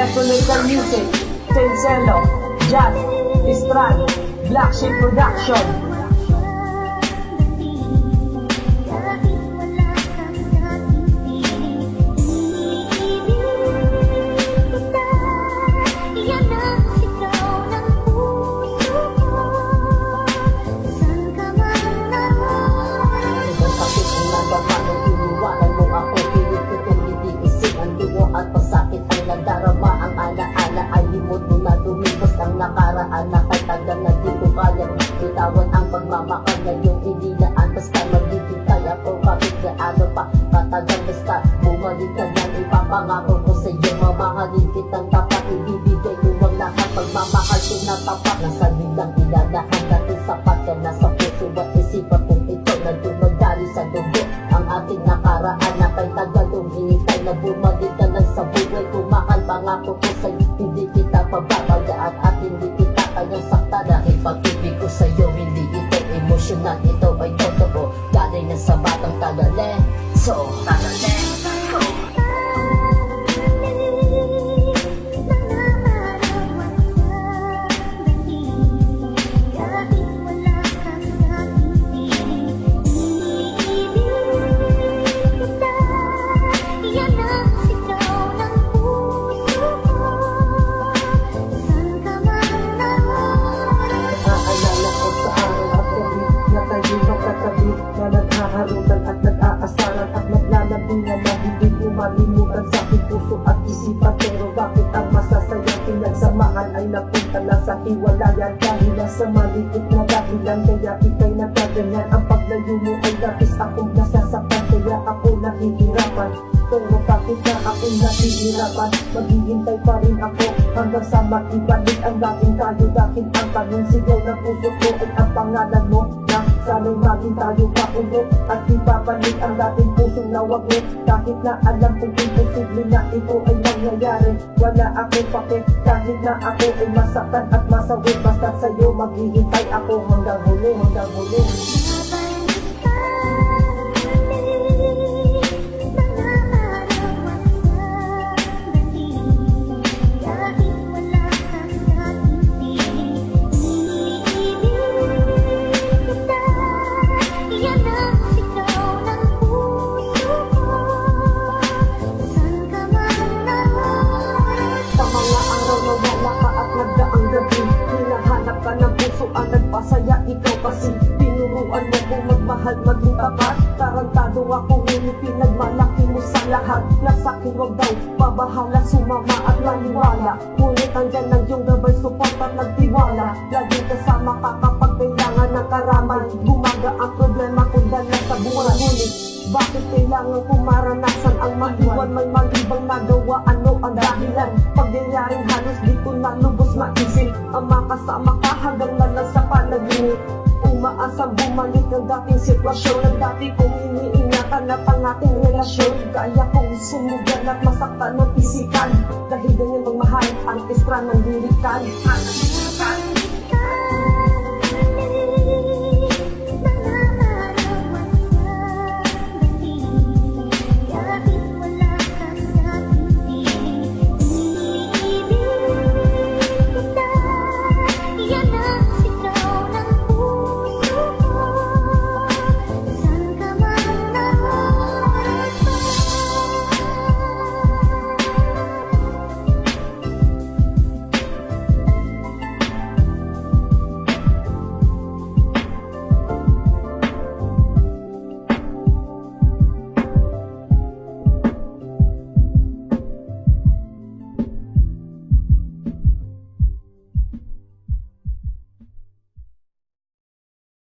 Electronical Music, Tencelo, Jazz, Istral, Black Sheep Production. At pasakit ang nadarama, ang alaala ay limot mo na lumibos ang nakaraan na katagal na di ko kayang bitawan ang pagmamakal na yung inilaan. Basta magbibigay ako bakit gaano pa katagal, basta bumalik ka lang, ipapangako ko sa iyo mamahalin kitang tapat, ibibigay ko ang lahat, pagmamahal ko na tapat, nasa bilang ilalahan natin sapat ka na sa puso at isipan kung ito na dumadali sa dugo ang ating nakaraan na kay tagal hinihintay na bumalik ka lang sa buhay ko. Mahal, pangako ko sa'yo hindi kita pababayaan at hindi kita kayang sakta, dahil pag-ibig ko sa'yo hindi ito emosyonal, ito ay totoo, galing na sa batang Tagaleso. Naghaharutan at nag-aasaran at naglalabingan na hindi ko malimutan sa aking puso at isipan. Pero bakit ang masasayang pinagsamahan ay napunta na sa hiwalayan? Dahil sa maliit na dahilan kaya ika'y nagkaganyan. Ang paglayo mo ay lapis akong nasasaktan, kaya ako nahihirapan. Pero bakit na ako nahihirapan? Maghihintay pa rin ako hanggang sa makibalik ang dating tayo. Dahil ang panunsigaw ng puso ko ay ang pangalan mo, na sana'y maging tayo paulit at ipabalik ang dating pusong nawaglit. Kahit na alam kong imposible na ito ay mangyayari, wala akong pake kahit na ako ay masaktan at masawit. Basta sa'yo maghihintay ako hanggang huli, hanggang huli. Ang nagpasaya ikaw kasi tinuruan mo kong magmahal, maging tapat. Tarantado ako ngunit pinagmalaki mo sa lahat. Nasakin wag daw pabahala, sumama at maniwala. Ngunit andyan ang iyong gabay, support at nagtiwala. Laging kasama ka kapag kailangan ng karamay. Gumaga ang problema kung dala sa buwan. Ngunit bakit kailangan kong maranasan ang maiwan? May malibang nagawa, ano ang dahilan? Pagyanyaring halos di ko na lubos maisip ang makasama ka hanggang na lang sa panaginip. Umaasang bumalik ang dating sitwasyon na dati kong iniingatan na pang ating relasyon. Kaya kong sumugan at masaktan ng isipan, dahil ganyan magmahal ang istra ng lirikan.